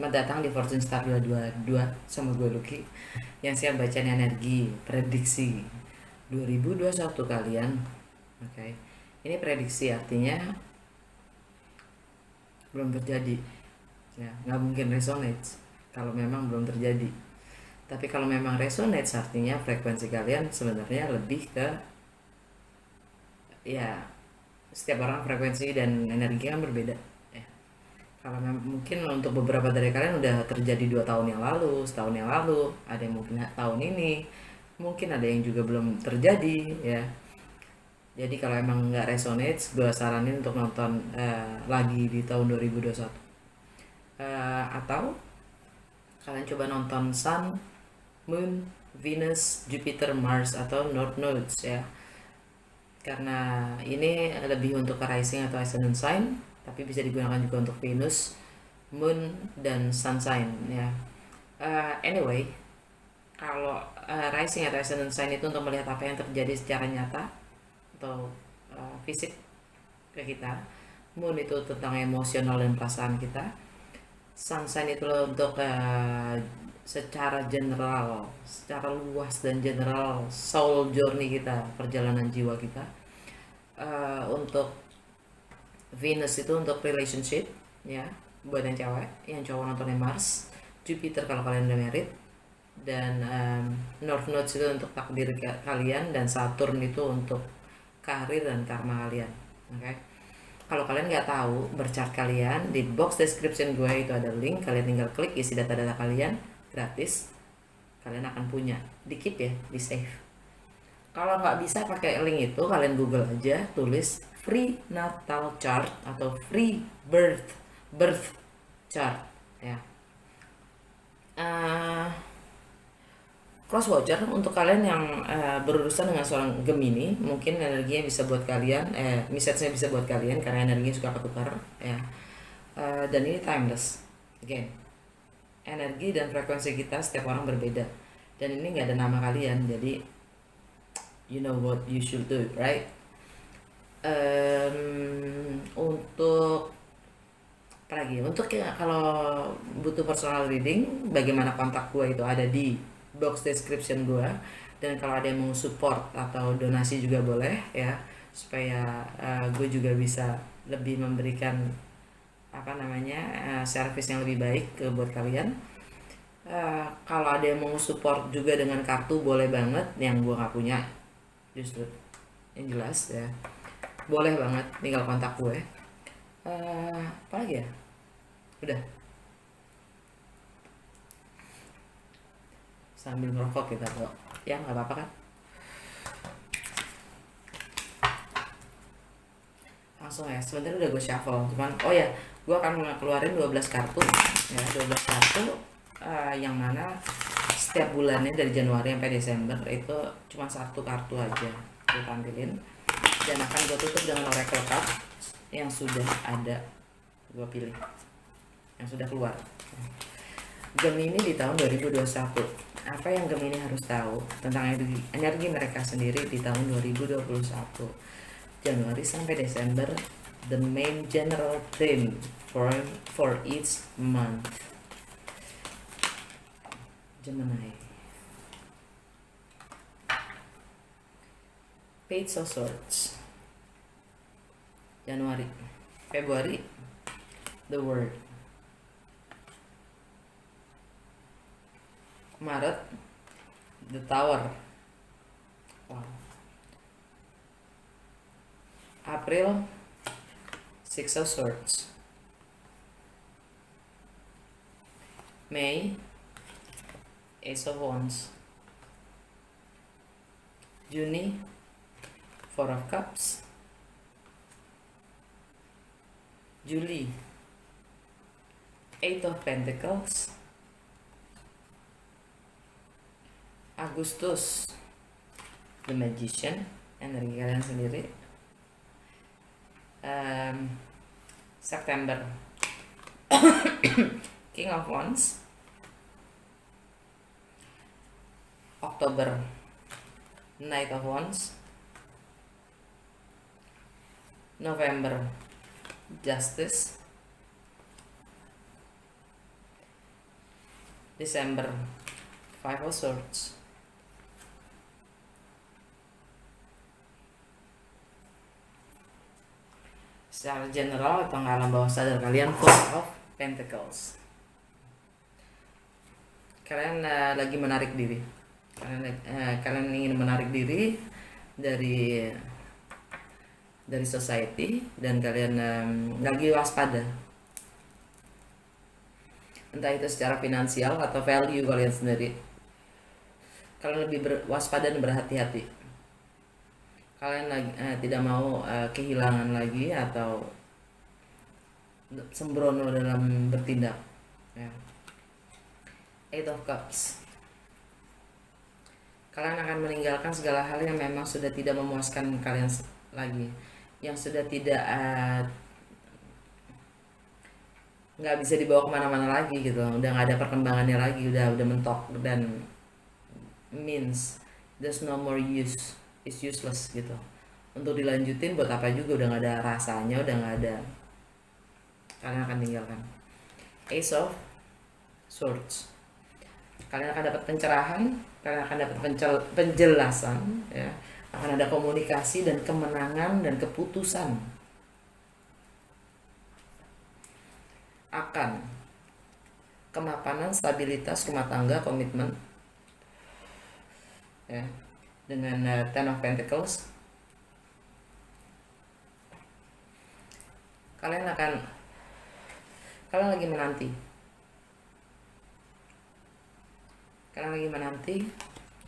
Selamat datang di Fortune Star 222 sama gue Lucky yang siap bacain energi prediksi 2021 kalian. Oke. Ini prediksi artinya belum terjadi. Ya, nggak mungkin resonate kalau memang belum terjadi. Tapi kalau memang resonate artinya frekuensi kalian sebenarnya lebih ke ya setiap orang frekuensi dan energi kan berbeda. Ya. Kalau mungkin untuk beberapa dari kalian udah terjadi 2 tahun yang lalu, setahun yang lalu, ada yang mungkin tahun ini, mungkin ada yang juga belum terjadi ya. Jadi kalau emang nggak resonate, gue saranin untuk nonton lagi di tahun 2021. Atau kalian coba nonton Sun, Moon, Venus, Jupiter, Mars atau North Nodes ya. Karena ini lebih untuk ke rising atau ascendant sign, tapi bisa digunakan juga untuk Venus, Moon, dan Sun sign ya. Anyway, kalau rising atau ascendant sign itu untuk melihat apa yang terjadi secara nyata atau fisik ke kita. Moon itu tentang emosional dan perasaan kita. Sun sign itu untuk secara general, secara luas dan general soul journey kita, perjalanan jiwa kita. Untuk Venus itu untuk relationship ya, buat yang cewek, yang cowok nontonnya Mars. Jupiter kalau kalian udah married, dan North Nodes itu untuk takdir kalian, dan Saturn itu untuk karir dan karma kalian. Oke. Kalau kalian nggak tahu berchart kalian, di box description gue itu ada link, kalian tinggal klik isi data-data kalian gratis, kalian akan punya. Di keep ya, di save. Kalau nggak bisa pakai link itu, kalian google aja, tulis free natal chart atau free birth chart ya. Cross watcher untuk kalian yang berurusan dengan seorang Gemini, mungkin energinya bisa buat kalian, message-nya bisa buat kalian karena energinya suka ketukar ya. Dan ini timeless. Again, energi dan frekuensi kita setiap orang berbeda. Dan ini nggak ada nama kalian, jadi you know what you should do, right? Untuk apa lagi? Untuk kalau butuh personal reading, bagaimana kontak gue itu ada di box description gue. Dan kalau ada yang mau support atau donasi juga boleh ya, supaya gue juga bisa lebih memberikan service yang lebih baik buat kalian. Kalau ada yang mau support juga dengan kartu boleh banget, yang gue nggak punya justru, yang jelas ya boleh banget, tinggal kontak gue. Apa lagi ya, udah. Sambil ngerokok kita kok ya, nggak apa-apa kan. Langsung ya, sebenarnya udah gue shuffle, cuman oh ya, gue akan keluarin 12 kartu ya, 12 kartu yang mana setiap bulannya dari Januari sampai Desember itu cuma satu kartu aja gue tampilin, dan akan gue tutup dengan oracle card yang sudah ada gue pilih, yang sudah keluar. Gemini di tahun 2021, apa yang Gemini harus tahu tentang energi mereka sendiri di tahun 2021 Januari sampai Desember, the main general theme for each month. Gemini, Page of Swords. Januari, Februari, the World. Maret, the Tower. Wow. April, Six of Swords. May, Ace of Wands. Juni, Four of Cups. Juli, Eight of Pentacles. Agustus, The Magician, energi kalian sendiri. September, King of Wands. Oktober, Knight of Wands. November, Justice. Desember, Five of Swords. Secara general atau alam bawah sadar kalian, Four of Pentacles. Kalian lagi menarik diri. Kalian ingin menarik diri dari society, dan kalian lagi waspada. Entah itu secara finansial atau value kalian sendiri. Kalian lebih waspada dan berhati-hati. Kalian lagi tidak mau kehilangan lagi atau sembrono dalam bertindak. Ya. Eight of Cups. Kalian akan meninggalkan segala hal yang memang sudah tidak memuaskan kalian lagi, yang sudah tidak nggak bisa dibawa kemana-mana lagi gitu, udah nggak ada perkembangannya lagi, udah mentok dan means there's no more use, it's useless gitu. Untuk dilanjutin buat apa juga, udah nggak ada rasanya, udah nggak ada. Kalian akan tinggalkan. Ace of Swords. Kalian akan dapat pencerahan, kalian akan dapat penjelasan, ya. Akan ada komunikasi dan kemenangan dan keputusan. Akan kemapanan, stabilitas rumah tangga, komitmen, ya. Dengan Ten of Pentacles, kalian lagi menanti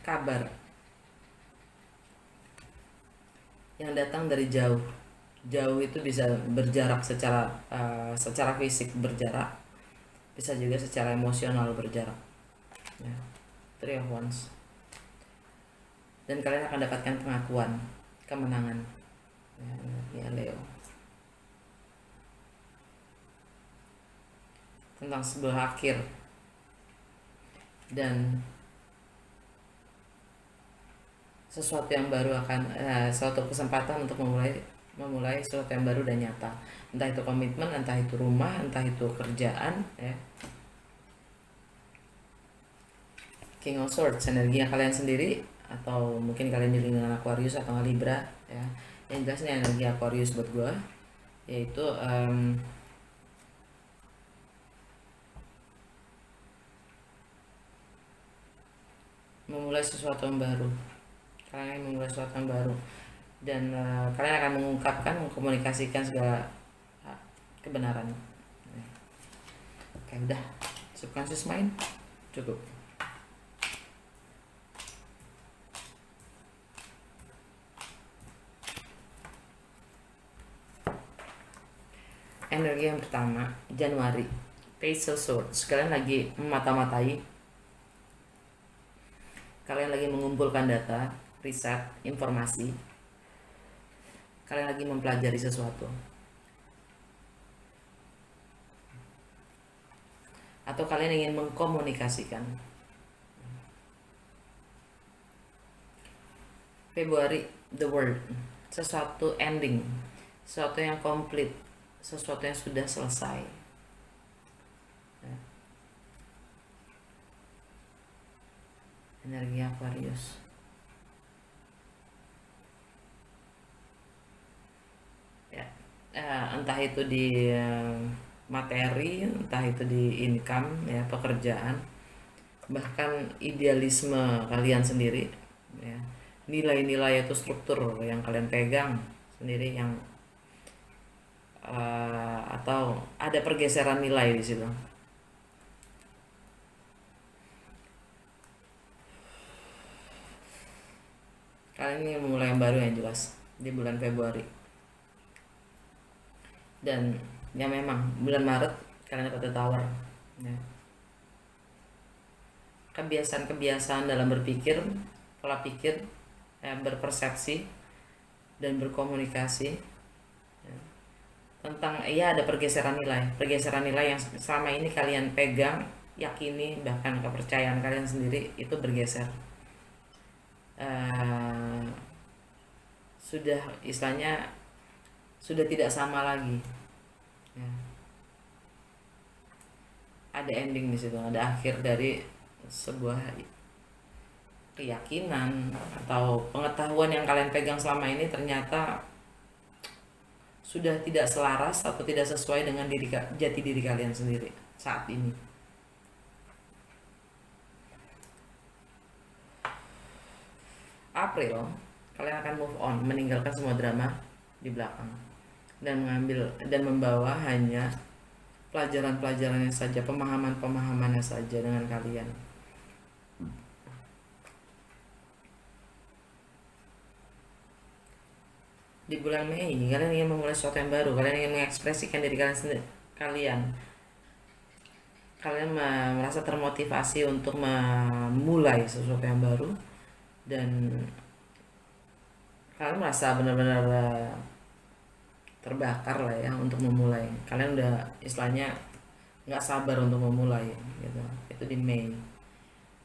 kabar yang datang dari jauh. Jauh itu bisa berjarak secara fisik berjarak, bisa juga secara emosional berjarak. Ya. Three of Wands. Dan kalian akan dapatkan pengakuan, kemenangan. Ya, Leo. Tentang sebuah akhir dan sesuatu yang baru akan suatu kesempatan untuk memulai sesuatu yang baru dan nyata, entah itu komitmen, entah itu rumah, entah itu kerjaan, ya. King of Swords, energinya kalian sendiri, atau mungkin kalian diri dengan Aquarius atau Libra, ya. Yang jelas ini energi Aquarius buat gue, yaitu memulai sesuatu yang baru. Kalian memulai sesuatu yang baru, dan kalian akan mengkomunikasikan segala kebenaran. Oke, udah. Subconscious mind cukup. Energi yang pertama, Januari, Page of Swords. Kalian lagi memata-matai, kalian lagi mengumpulkan data, riset, informasi. Kalian lagi mempelajari sesuatu, atau kalian ingin mengkomunikasikan. Februari, The World, sesuatu ending, sesuatu yang komplit, sesuatu yang sudah selesai. Energi Aquarius. Ya, entah itu di materi, entah itu di income, ya, pekerjaan, bahkan idealisme kalian sendiri, ya, nilai-nilai atau struktur yang kalian pegang sendiri, yang atau ada pergeseran nilai di situ. Kalian ini memulai yang baru yang jelas di bulan Februari. Dan ya memang bulan Maret kalian dapat The Tower, ya. Kebiasaan-kebiasaan dalam berpikir, pola pikir, berpersepsi dan berkomunikasi, ya. Tentang ada pergeseran nilai yang selama ini kalian pegang, yakini, bahkan kepercayaan kalian sendiri itu bergeser. Sudah istilahnya sudah tidak sama lagi, ya. ada ending di situ, ada akhir dari sebuah keyakinan atau pengetahuan yang kalian pegang selama ini ternyata sudah tidak selaras atau tidak sesuai dengan jati diri kalian sendiri saat ini. April, kalian akan move on, meninggalkan semua drama di belakang dan membawa hanya pelajaran-pelajarannya saja, pemahaman-pemahamannya saja dengan kalian. Di bulan Mei, kalian ingin memulai sesuatu yang baru, kalian ingin mengekspresikan diri kalian sendiri. Kalian merasa termotivasi untuk memulai sesuatu yang baru dan kalian merasa benar-benar terbakar lah ya untuk memulai. Kalian udah istilahnya nggak sabar untuk memulai gitu. Itu di Mei.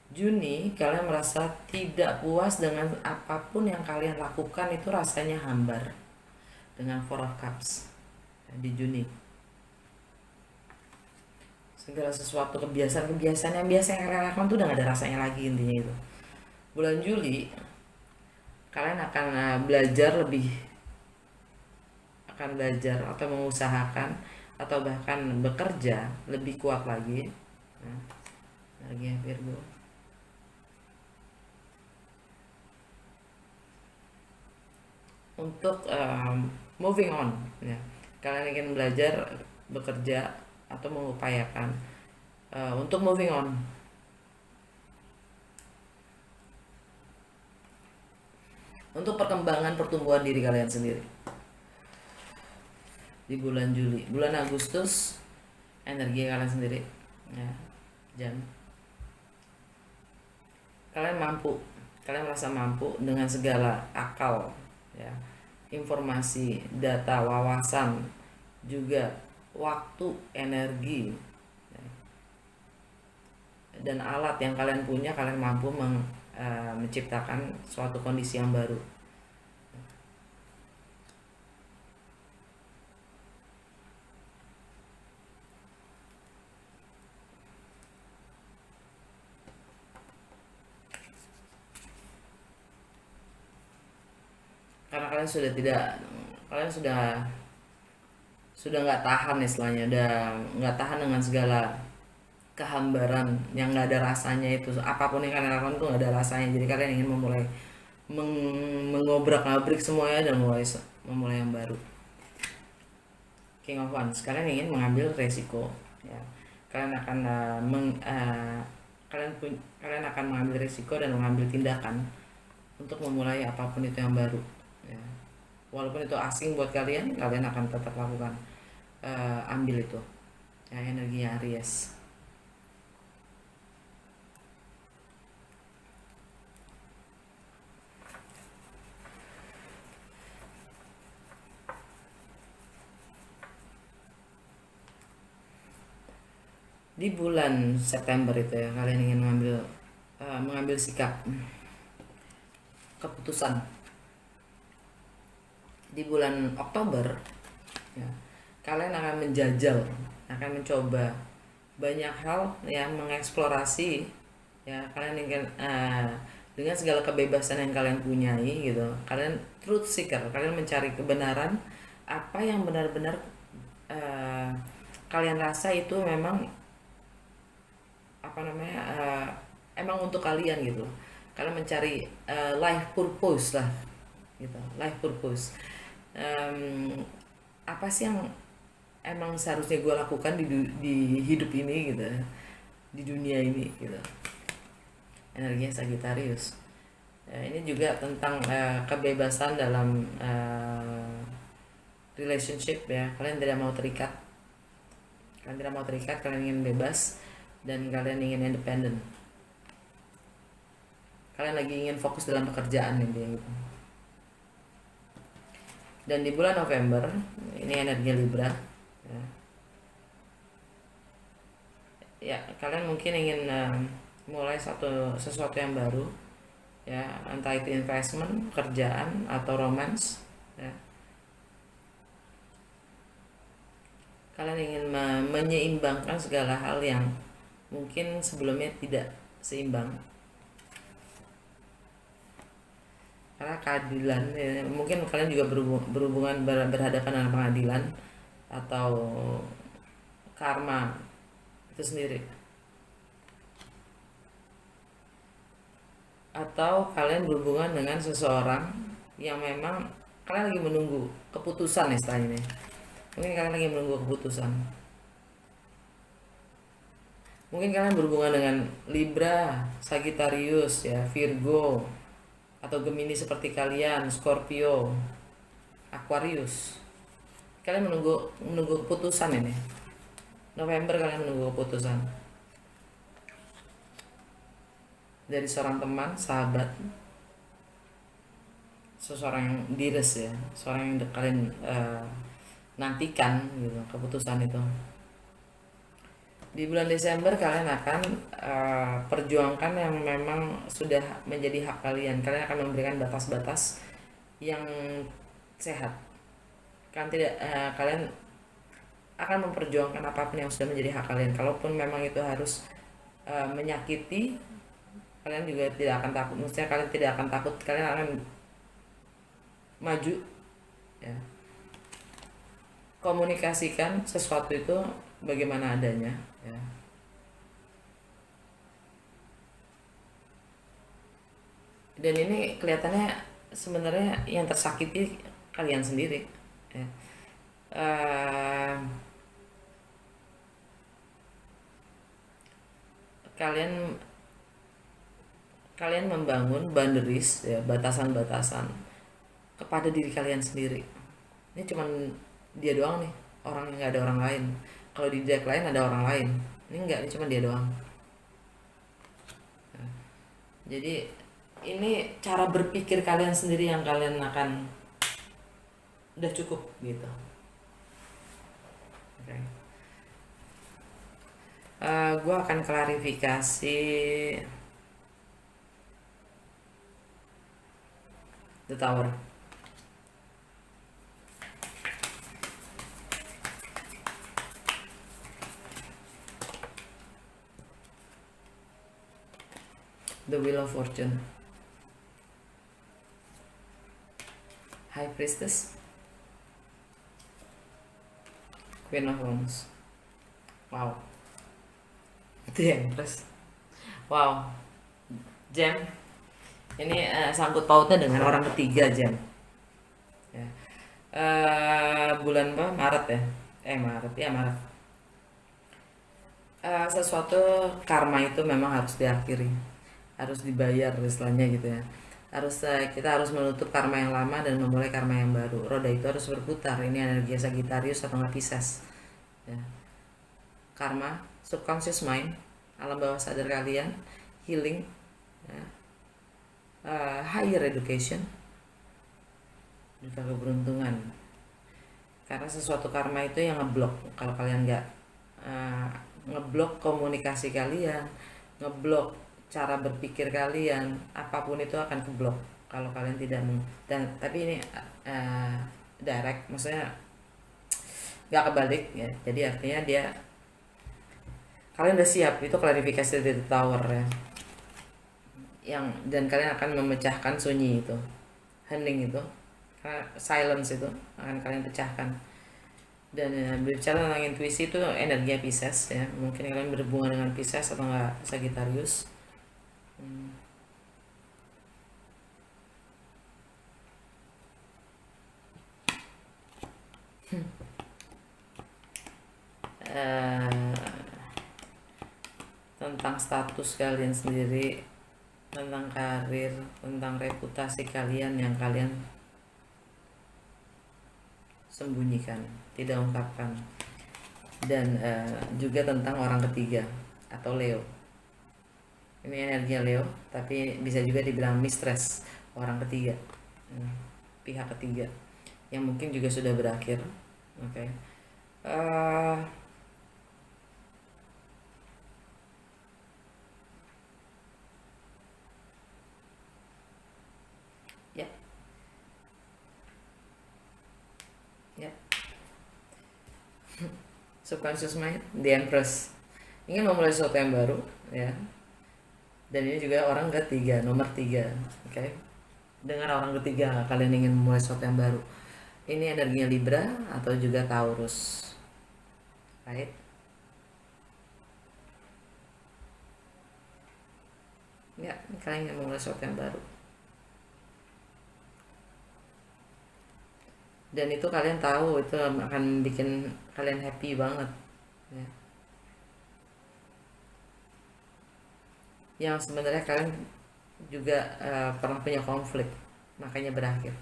Juni, kalian merasa tidak puas dengan apapun yang kalian lakukan, itu rasanya hambar dengan Four of Cups di Juni. Segala sesuatu kebiasaan yang biasa yang kalian lakukan tuh udah gak ada rasanya lagi, intinya itu. Bulan Juli, kalian akan belajar atau mengusahakan atau bahkan bekerja lebih kuat lagi. Energi Virgo. Untuk moving on ya. Kalian ingin belajar, bekerja atau mengupayakan untuk moving on. Untuk perkembangan pertumbuhan diri kalian sendiri. Di bulan Juli, bulan Agustus, energi kalian sendiri ya. Kalian merasa mampu dengan segala akal ya, informasi, data, wawasan, juga waktu, energi ya, dan alat yang kalian punya. Kalian mampu menciptakan suatu kondisi yang baru. Karena kalian sudah nggak tahan istilahnya, udah nggak tahan dengan segala kehambaran yang nggak ada rasanya itu. Apapun yang kalian lakukan tuh nggak ada rasanya, jadi kalian ingin memulai mengobrak-abrik semuanya dan memulai yang baru. King of Wands, kalian ingin mengambil resiko ya. Kalian akan mengambil resiko dan mengambil tindakan untuk memulai apapun itu yang baru ya. Walaupun itu asing buat kalian akan tetap lakukan, ambil itu ya. Energinya Aries. Di bulan September itu ya, kalian ingin mengambil sikap, keputusan. Di bulan Oktober ya, kalian akan mencoba banyak hal ya, mengeksplorasi ya. Kalian ingin dengan segala kebebasan yang kalian punyai gitu. Kalian truth seeker, kalian mencari kebenaran, apa yang benar-benar kalian rasa itu memang emang untuk kalian gitu. Kalian mencari life purpose lah gitu, life purpose. Apa sih yang emang seharusnya gue lakukan di hidup ini gitu, di dunia ini gitu. Energinya Sagittarius. Ini juga tentang kebebasan dalam relationship ya. Kalian tidak mau terikat, kalian ingin bebas dan kalian ingin independen. Kalian lagi ingin fokus dalam pekerjaan intinya gitu. Dan di bulan November ini energi Libra ya, kalian mungkin ingin mulai sesuatu yang baru ya, entah itu investment, kerjaan atau romance ya. Kalian ingin menyeimbangkan segala hal yang mungkin sebelumnya tidak seimbang, karena keadilan ya, mungkin kalian juga berhubungan berhadapan dengan pengadilan atau karma itu sendiri, atau kalian berhubungan dengan seseorang yang memang kalian lagi menunggu keputusan istilahnya ini. Mungkin kalian lagi menunggu keputusan. Mungkin kalian berhubungan dengan Libra, Sagittarius ya, Virgo, atau Gemini seperti kalian, Scorpio, Aquarius. Kalian menunggu keputusan ini. November kalian menunggu keputusan dari seorang teman, sahabat, seseorang yang dires ya, seorang yang kalian nantikan gitu keputusan itu. Di bulan Desember kalian akan perjuangkan yang memang sudah menjadi hak kalian. Kalian akan memberikan batas-batas yang sehat. Kalian akan memperjuangkan apapun yang sudah menjadi hak kalian. Kalaupun memang itu harus menyakiti, kalian juga tidak akan takut. Maksudnya kalian tidak akan takut. Kalian akan maju ya. Komunikasikan sesuatu itu bagaimana adanya ya. Dan ini kelihatannya sebenarnya yang tersakiti kalian sendiri ya. Kalian kalian membangun boundaries ya, batasan-batasan kepada diri kalian sendiri. Ini cuman dia doang nih, orang yang nggak ada orang lain. Kalau di deck lain ada orang lain, ini enggak, ini cuma dia doang. Nah, jadi ini cara berpikir kalian sendiri yang kalian akan udah cukup gitu. Okay. Gue akan klarifikasi The Tower. The Wheel of Fortune, High Priestess, Queen of Wands. Wow, itu yang terus. Wow, Gem. Ini sangkut pautnya dengan orang ketiga, Gem. Ya. Bulan apa? Maret ya? Maret ya, Maret. Sesuatu karma itu memang harus diakhiri, harus dibayar istilahnya gitu ya. Kita harus menutup karma yang lama dan memulai karma yang baru. Roda itu harus berputar. Ini energi Sagittarius atau nggak Pisces ya. Karma, subconscious mind, alam bawah sadar kalian, healing ya. Higher education, juga keberuntungan. Karena sesuatu karma itu yang ngeblok. Kalau kalian nggak ngeblok komunikasi kalian, ngeblok cara berpikir kalian, apapun itu akan keblok kalau kalian tidak tapi ini direct, maksudnya nggak kebalik ya. Jadi artinya kalian udah siap. Itu klarifikasi dari Tower ya, dan kalian akan memecahkan sunyi itu, hening itu, silence itu akan kalian pecahkan. Dan berbicara tentang intuisi itu energi Pisces ya. Mungkin kalian berhubungan dengan Pisces atau enggak Sagittarius. Tentang status kalian sendiri, tentang karir, tentang reputasi kalian yang kalian sembunyikan, tidak ungkapkan. Dan juga tentang orang ketiga atau Leo. Ini energi Leo, tapi bisa juga dibilang mistress, orang ketiga, pihak ketiga yang mungkin juga sudah berakhir. Oke. Yap. Subconscious mind, the Empress, ingin memulai sesuatu yang baru, ya. Dan ini juga orang ketiga, nomor 3, oke. Dengan orang ketiga kalian ingin memulai sesuatu yang baru. Ini energinya Libra atau juga Taurus, right? Ya, kalian ingin memulai sesuatu yang baru. Dan itu kalian tahu itu akan bikin kalian happy banget, ya. Yang sebenarnya kalian juga pernah punya konflik, makanya berakhir.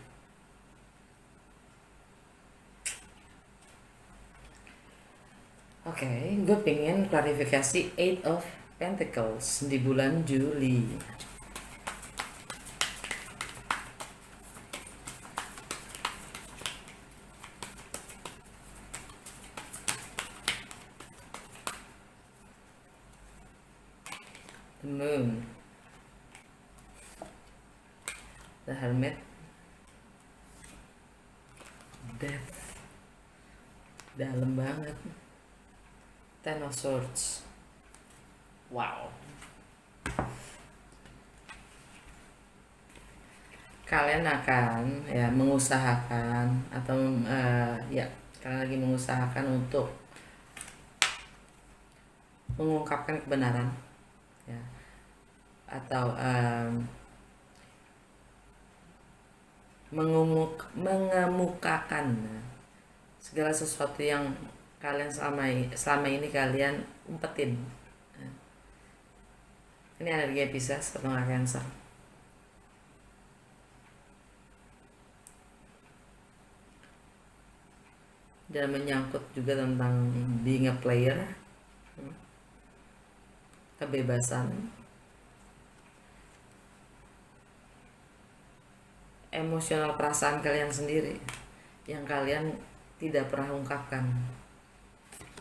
Oke, gue pengen klarifikasi Eight of Pentacles di bulan Juli. The Moon, The Hermit, Death, dalam banget. Ten of Swords, wow. Kalian akan ya mengusahakan atau ya kalian lagi mengusahakan untuk mengungkapkan kebenaran, ya, atau mengemukakan segala sesuatu yang kalian selama ini kalian umpetin. Ini energi Pisces atau Cancer. Dan menyangkut juga tentang being a player, kebebasan, emosional, perasaan kalian sendiri yang kalian tidak pernah ungkapkan.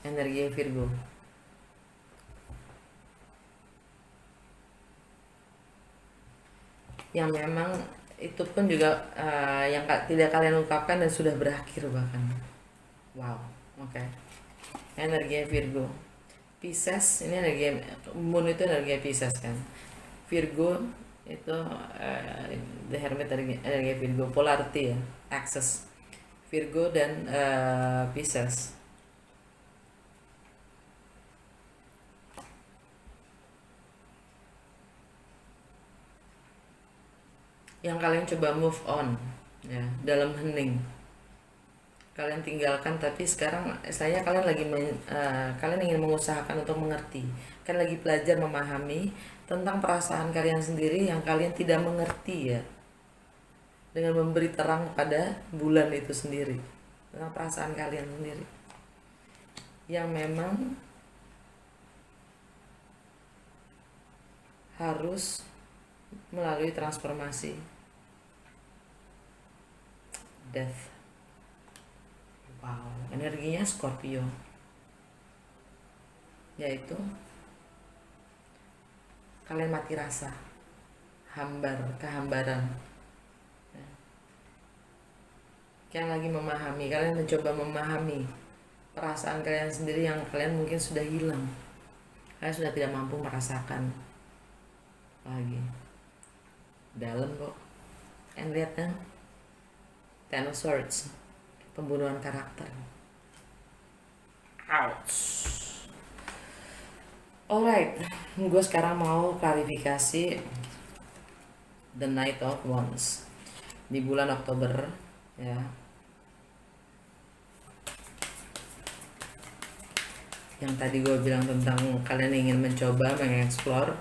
Energi Virgo, yang memang itu pun juga yang tidak kalian ungkapkan dan sudah berakhir bahkan. Wow, oke. Energi Virgo, Pisces, ini energi Moon itu energi Pisces kan. Virgo itu The Hermit, energi Virgo, polarity ya, axis Virgo dan Pisces. Yang kalian coba move on, ya, dalam hening. Kalian tinggalkan, tapi sekarang saya kalian lagi kalian ingin mengusahakan untuk mengerti. Kalian lagi belajar memahami tentang perasaan kalian sendiri yang kalian tidak mengerti, ya. Dengan memberi terang pada bulan itu sendiri tentang perasaan kalian sendiri yang memang harus melalui transformasi. Death, wow. Energinya Scorpio, yaitu kalian mati rasa, kehambaran. Kalian lagi memahami, kalian mencoba memahami perasaan kalian sendiri yang kalian mungkin sudah hilang. Kalian sudah tidak mampu merasakan lagi. Dalam kok. And lihat kan, Ten of Swords, pembunuhan karakter. Ouch. Alright, gue sekarang mau klarifikasi The Knight of Wands di bulan Oktober, ya. Yang tadi gue bilang tentang kalian ingin mencoba mengeksplor,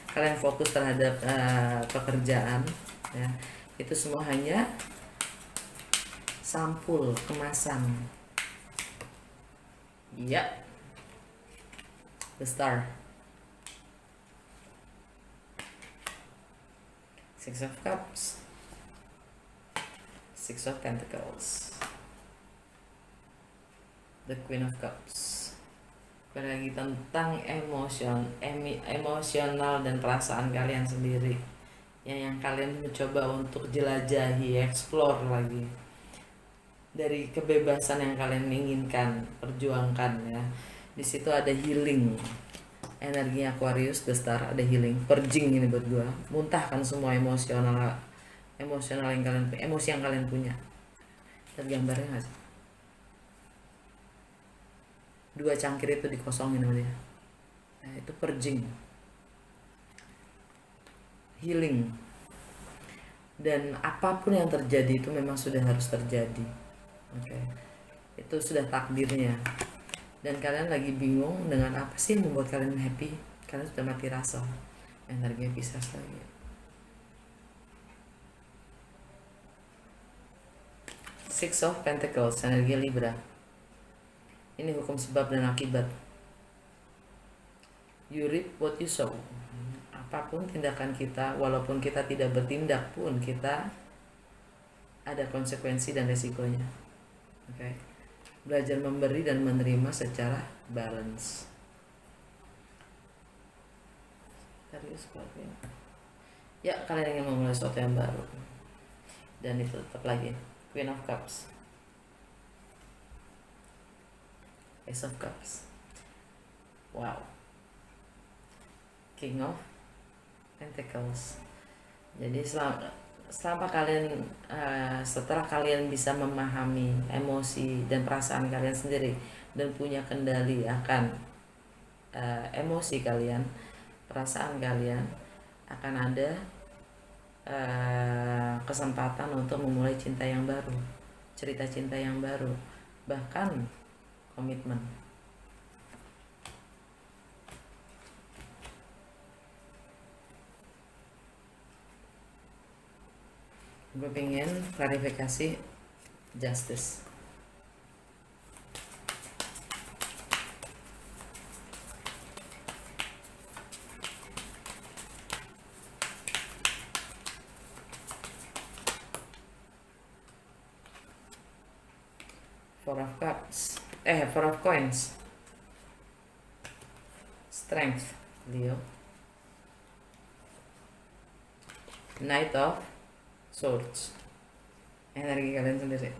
kalian fokus terhadap pekerjaan, ya. Itu semua hanya sampul kemasan, ya. The Star, Six of Cups, Six of Pentacles, The Queen of Cups. Lagi tentang emosional dan perasaan kalian sendiri, yang kalian mencoba untuk jelajahi, explore lagi. dari kebebasan yang kalian inginkan, perjuangkan ya. Di situ ada healing. Energinya Aquarius, the star, ada healing, purging ini buat gua. Muntahkan semua emosional yang kalian, emosi yang kalian punya. Lihat gambarnya nggak sih? Dua cangkir itu dikosongin sama dia. Nah, itu purging, healing. Dan apapun yang terjadi itu memang sudah harus terjadi. Oke. Itu sudah takdirnya. Dan kalian lagi bingung dengan apa sih yang membuat kalian happy? Kalian sudah mati rasa. Energinya Pisces lagi. Six of Pentacles, energi Libra. Ini hukum sebab dan akibat. You reap what you sow. Apapun tindakan kita, walaupun kita tidak bertindak pun, kita ada konsekuensi dan resikonya. Oke. Belajar memberi dan menerima secara balance. Ya, kalian ingin memulai sesuatu yang baru. Dan itu tetap lagi Queen of Cups, Ace of Cups, wow, King of Pentacles. Jadi selama kalian setelah kalian bisa memahami emosi dan perasaan kalian sendiri dan punya kendali akan emosi kalian, perasaan kalian, akan ada kesempatan untuk memulai cinta yang baru, cerita cinta yang baru, bahkan komitmen. Gue pengen klarifikasi justice. Four of Cups, Four of Coins, Strength, Leo, Knight of Swords, energi kalian sendiri,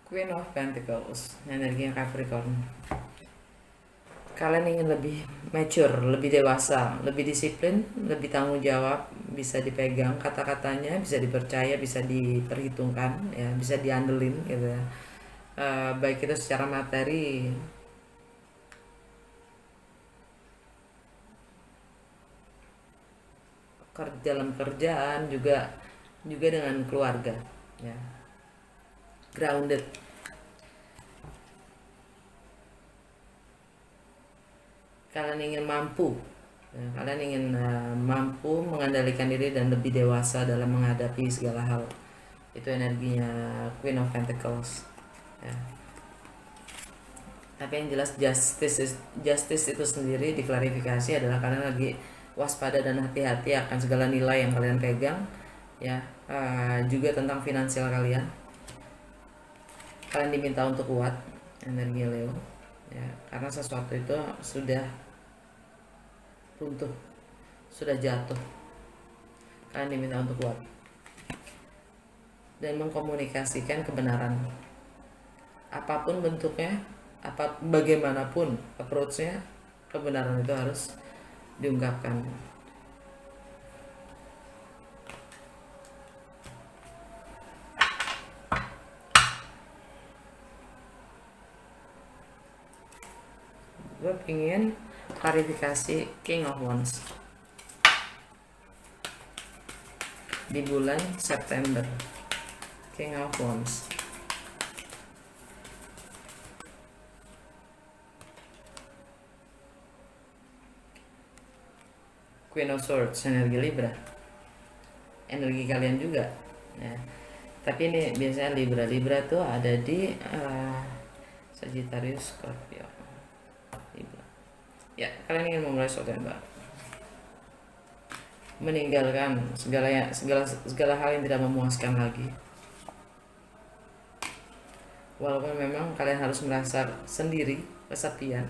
Queen of Pentacles, energinya Capricorn. Kalian ingin lebih mature, lebih dewasa, lebih disiplin, lebih tanggung jawab, bisa dipegang kata-katanya, bisa dipercaya, bisa diperhitungkan, ya, bisa diandelin gitu ya. Baik itu secara materi, dalam kerjaan, juga dengan keluarga, ya, grounded. Kalian ingin mampu, ya, kalian ingin mampu mengendalikan diri dan lebih dewasa dalam menghadapi segala hal. Itu energinya Queen of Pentacles, ya. Tapi yang jelas justice itu sendiri diklarifikasi adalah kalian lagi waspada dan hati-hati akan segala nilai yang kalian pegang, ya. Juga tentang finansial kalian diminta untuk kuat, energi Leo, ya, karena sesuatu itu sudah runtuh, sudah jatuh. Kalian diminta untuk kuat dan mengkomunikasikan kebenaran, apapun bentuknya, bagaimanapun approach-nya, kebenaran itu harus diungkapkan. Gue pengen klarifikasi King of Wands di bulan September. King of Wands, Queen of Swords, energi Libra, energi kalian juga, ya. Tapi ini biasanya Libra tuh ada di Sagittarius, Scorpio, Libra. Ya, kalian ingin memulai sesuatu yang baru, meninggalkan segala hal yang tidak memuaskan lagi. Walaupun memang kalian harus merasa sendiri, kesepian,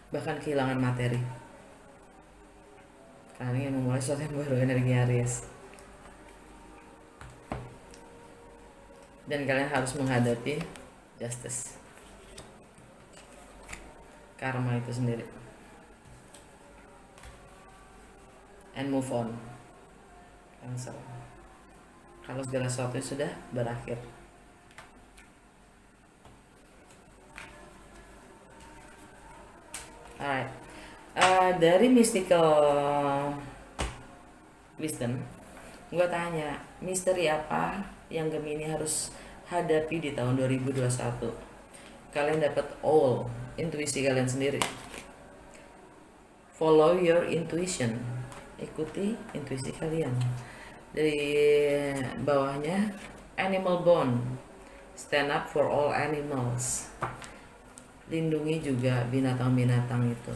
bahkan kehilangan materi. Kalian ingin memulai sesuatu yang baru, energi Aries. dan kalian harus menghadapi justice, karma itu sendiri, and move on. Cancel kalau segala sesuatu sudah berakhir. Alright, dari mystical wisdom, gue tanya, misteri apa yang Gemini harus hadapi di tahun 2021? Kalian dapat all, intuisi kalian sendiri. Follow your intuition, ikuti intuisi kalian. Dari bawahnya, animal bond, stand up for all animals, lindungi juga binatang-binatang itu.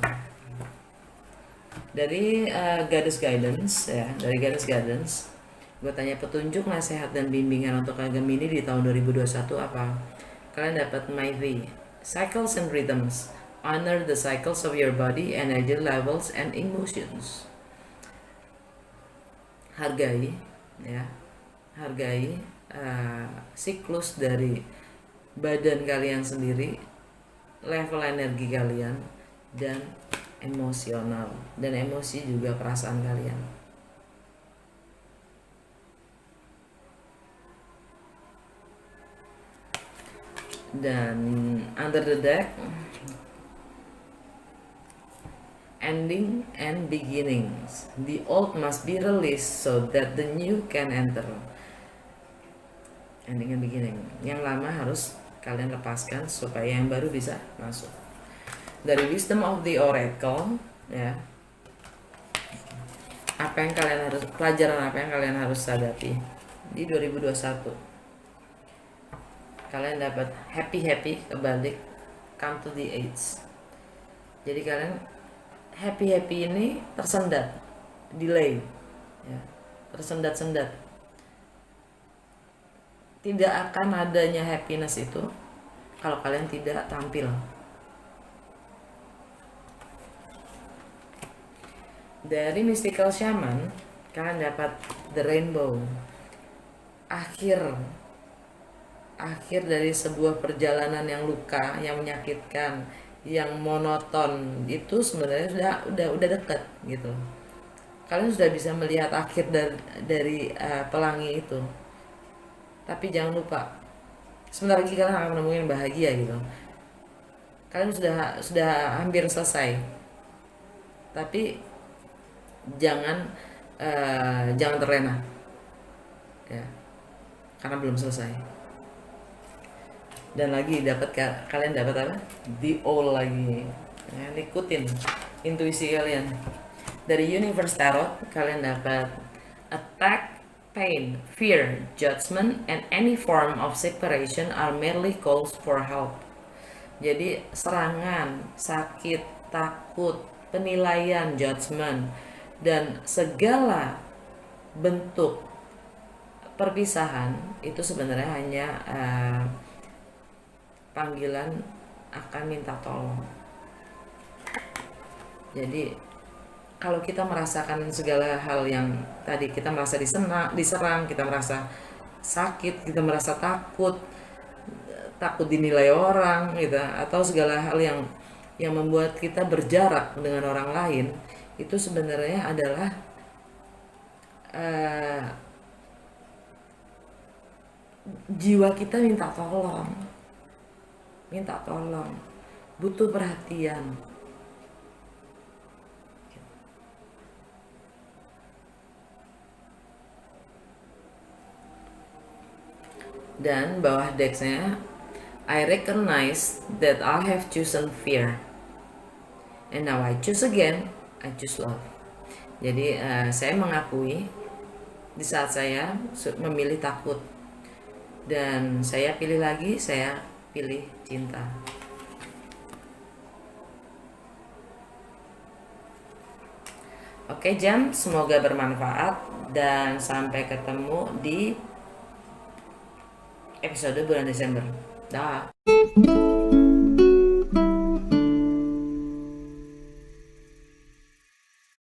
Dari Goddess Guidance ya, dari Goddess Guidance, gue tanya petunjuk, nasihat dan bimbingan untuk Gemini di tahun 2021 apa? Kalian dapat Mythi, cycles and rhythms, honor the cycles of your body, energy levels and emotions. Hargai ya, hargai siklus dari badan kalian sendiri, level energi kalian, dan emosional, dan emosi juga perasaan kalian. Dan under the deck, ending and beginnings, the old must be released so that the new can enter. Ending and beginning, yang lama harus kalian lepaskan supaya yang baru bisa masuk. Dari Wisdom of the Oracle ya, apa yang kalian harus, pelajaran apa yang kalian harus hadapi di 2021? Kalian dapat happy kebalik, come to the age. Jadi kalian happy ini tersendat, delay ya, tersendat-sendat. Tidak akan adanya happiness itu kalau kalian tidak tampil. Dari Mystical Shaman, kalian dapat the rainbow, akhir dari sebuah perjalanan yang luka, yang menyakitkan, yang monoton, itu sebenarnya udah dekat gitu. Kalian sudah bisa melihat akhir dari pelangi itu. Tapi jangan lupa, sebentar lagi kalian akan menemukan bahagia gitu. Kalian sudah hampir selesai. Tapi jangan terlena ya, karena belum selesai. Dan lagi kalian dapat apa? The all lagi ya, ikutin intuisi kalian. Dari Universe Tarot, kalian dapat attack, pain, fear, judgment, and any form of separation are merely calls for help. Jadi serangan, sakit, takut, penilaian, judgment, dan segala bentuk perpisahan itu sebenarnya hanya panggilan akan minta tolong. Jadi kalau kita merasakan segala hal yang tadi, kita merasa diserang, kita merasa sakit, kita merasa takut dinilai orang gitu, atau segala hal yang membuat kita berjarak dengan orang lain, itu sebenarnya adalah jiwa kita minta tolong, butuh perhatian. Dan bawah decksnya, I recognize that I have chosen fear, and now I choose again, I choose love. Jadi saya mengakui di saat saya memilih takut, dan saya pilih lagi, saya pilih cinta. Oke Jam, semoga bermanfaat dan sampai ketemu di episode bulan Desember. Dah.